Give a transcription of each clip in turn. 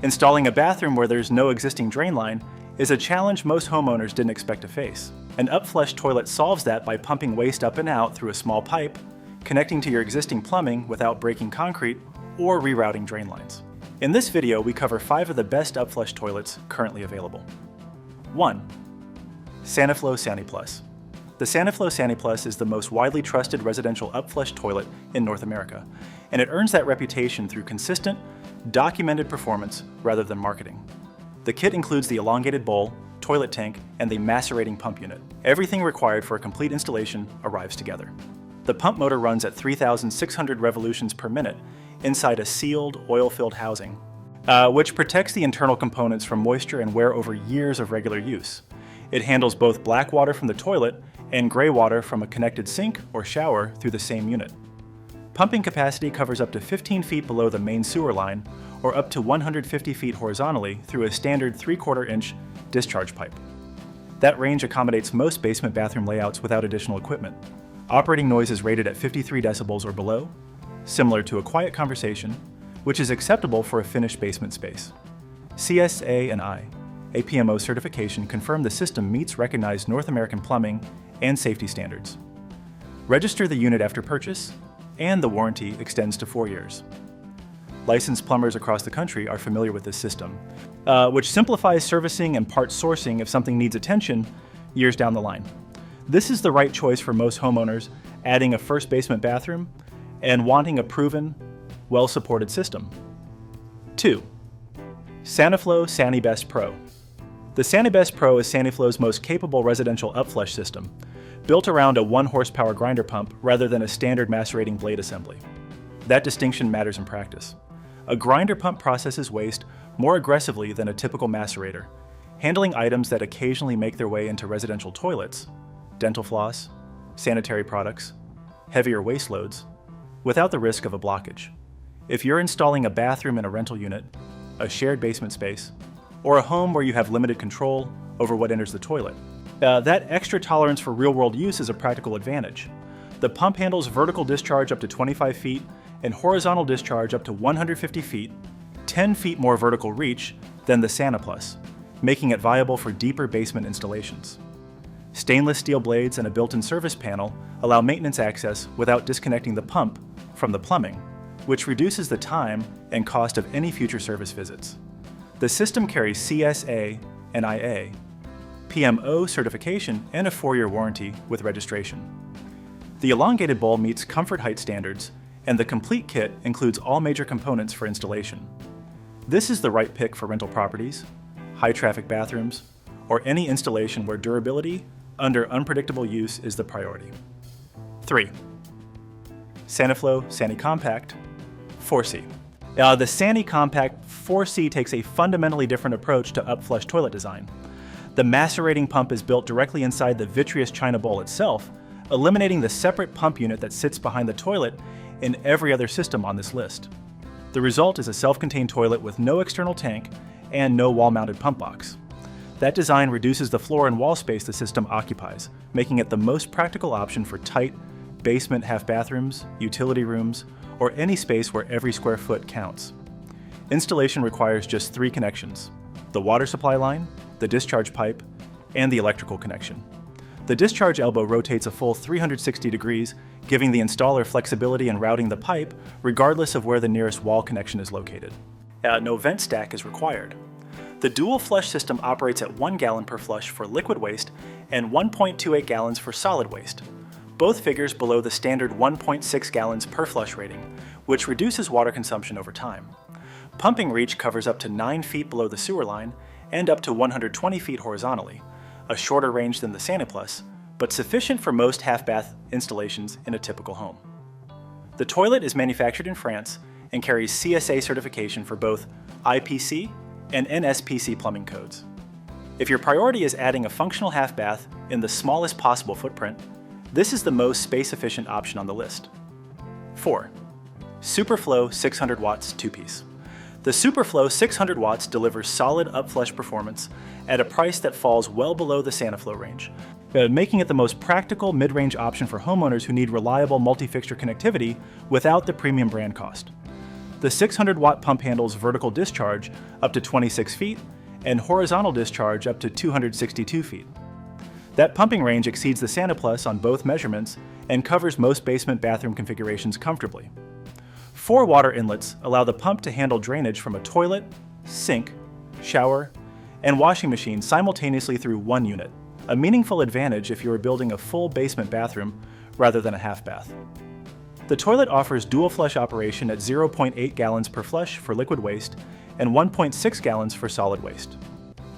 Installing a bathroom where there's no existing drain line is a challenge most homeowners didn't expect to face. An Upflush toilet solves that by pumping waste up and out through a small pipe, connecting to your existing plumbing without breaking concrete or rerouting drain lines. In this video, we cover 5 of the best Upflush toilets currently available. 1. Saniflo SaniPlus. The Saniflo SaniPlus is the most widely trusted residential Upflush toilet in North America, and it earns that reputation through consistent, documented performance rather than marketing. The kit includes the elongated bowl, toilet tank, and the macerating pump unit. Everything required for a complete installation arrives together. The pump motor runs at 3,600 revolutions per minute inside a sealed, oil-filled housing, which protects the internal components from moisture and wear over years of regular use. It handles both black water from the toilet and gray water from a connected sink or shower through the same unit. Pumping capacity covers up to 15 feet below the main sewer line or up to 150 feet horizontally through a standard 3/4 inch discharge pipe. That range accommodates most basement bathroom layouts without additional equipment. Operating noise is rated at 53 decibels or below, similar to a quiet conversation, which is acceptable for a finished basement space. CSA and I, APMO certification confirm the system meets recognized North American plumbing and safety standards. Register the unit after purchase, and the warranty extends to 4 years. Licensed plumbers across the country are familiar with this system, which simplifies servicing and parts sourcing if something needs attention years down the line. This is the right choice for most homeowners adding a first basement bathroom and wanting a proven, well-supported system. 2. Saniflo SaniBest Pro. The SaniBest Pro is Saniflo's most capable residential upflush system, built around a 1 horsepower grinder pump rather than a standard macerating blade assembly. That distinction matters in practice. A grinder pump processes waste more aggressively than a typical macerator, handling items that occasionally make their way into residential toilets, dental floss, sanitary products, heavier waste loads, without the risk of a blockage. If you're installing a bathroom in a rental unit, a shared basement space, or a home where you have limited control over what enters the toilet, that extra tolerance for real-world use is a practical advantage. The pump handles vertical discharge up to 25 feet and horizontal discharge up to 150 feet, 10 feet more vertical reach than the SaniPlus, making it viable for deeper basement installations. Stainless steel blades and a built-in service panel allow maintenance access without disconnecting the pump from the plumbing, which reduces the time and cost of any future service visits. The system carries CSA and IA, PMO certification, and a 4-year warranty with registration. The elongated bowl meets comfort height standards, and the complete kit includes all major components for installation. This is the right pick for rental properties, high-traffic bathrooms, or any installation where durability under unpredictable use is the priority. 3. Saniflo SaniCompact 4C. The SaniCompact 4C takes a fundamentally different approach to Upflush toilet design. The macerating pump is built directly inside the vitreous china bowl itself, eliminating the separate pump unit that sits behind the toilet in every other system on this list. The result is a self-contained toilet with no external tank and no wall-mounted pump box. That design reduces the floor and wall space the system occupies, making it the most practical option for tight basement half bathrooms, utility rooms, or any space where every square foot counts. Installation requires just 3 connections: the water supply line, the discharge pipe, and the electrical connection. The discharge elbow rotates a full 360 degrees, giving the installer flexibility in routing the pipe regardless of where the nearest wall connection is located. No vent stack is required. The dual flush system operates at 1 gallon per flush for liquid waste and 1.28 gallons for solid waste, both figures below the standard 1.6 gallons per flush rating, which reduces water consumption over time. Pumping reach covers up to 9 feet below the sewer line and up to 120 feet horizontally, a shorter range than the SaniPlus, but sufficient for most half-bath installations in a typical home. The toilet is manufactured in France and carries CSA certification for both IPC and NSPC plumbing codes. If your priority is adding a functional half-bath in the smallest possible footprint, this is the most space-efficient option on the list. 4. Superflow 600 watts 2-piece. The Superflow 600 watts delivers solid upflush performance at a price that falls well below the Saniflo range, making it the most practical mid-range option for homeowners who need reliable multi-fixture connectivity without the premium brand cost. The 600 watt pump handles vertical discharge up to 26 feet and horizontal discharge up to 262 feet. That pumping range exceeds the Santa Plus on both measurements and covers most basement bathroom configurations comfortably. 4 water inlets allow the pump to handle drainage from a toilet, sink, shower, and washing machine simultaneously through one unit, a meaningful advantage if you are building a full basement bathroom rather than a half bath. The toilet offers dual flush operation at 0.8 gallons per flush for liquid waste and 1.6 gallons for solid waste.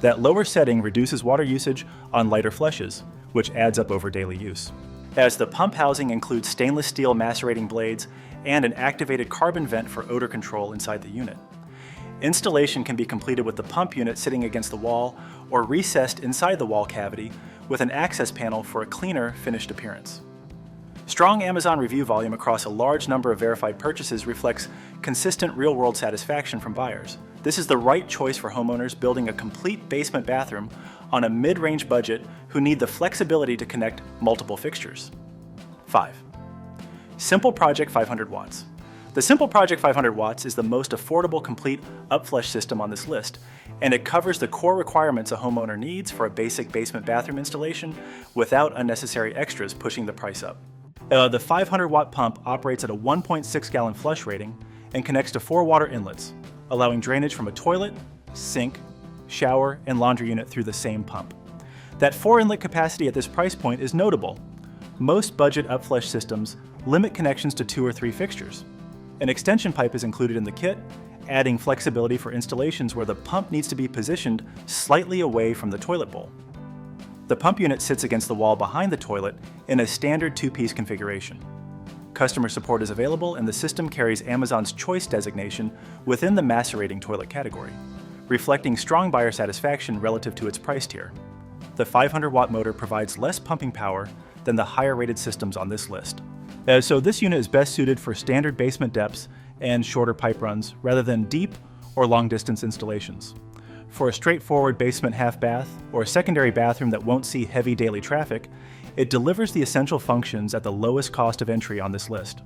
That lower setting reduces water usage on lighter flushes, which adds up over daily use. As the pump housing includes stainless steel macerating blades and an activated carbon vent for odor control inside the unit. Installation can be completed with the pump unit sitting against the wall or recessed inside the wall cavity with an access panel for a cleaner, finished appearance. Strong Amazon review volume across a large number of verified purchases reflects consistent real-world satisfaction from buyers. This is the right choice for homeowners building a complete basement bathroom on a mid-range budget who need the flexibility to connect multiple fixtures. 5. Simple Project 500 watts. The Simple Project 500 watts is the most affordable complete upflush system on this list, and it covers the core requirements a homeowner needs for a basic basement bathroom installation without unnecessary extras pushing the price up. The 500 watt pump operates at a 1.6 gallon flush rating and connects to 4 water inlets, allowing drainage from a toilet, sink, shower, and laundry unit through the same pump. That 4 inlet capacity at this price point is notable. Most budget upflush systems limit connections to 2 or 3 fixtures. An extension pipe is included in the kit, adding flexibility for installations where the pump needs to be positioned slightly away from the toilet bowl. The pump unit sits against the wall behind the toilet in a standard 2-piece configuration. Customer support is available, and the system carries Amazon's Choice designation within the macerating toilet category, reflecting strong buyer satisfaction relative to its price tier. The 500 watt motor provides less pumping power than the higher rated systems on this list. So this unit is best suited for standard basement depths and shorter pipe runs rather than deep or long distance installations. For a straightforward basement half bath or a secondary bathroom that won't see heavy daily traffic, it delivers the essential functions at the lowest cost of entry on this list.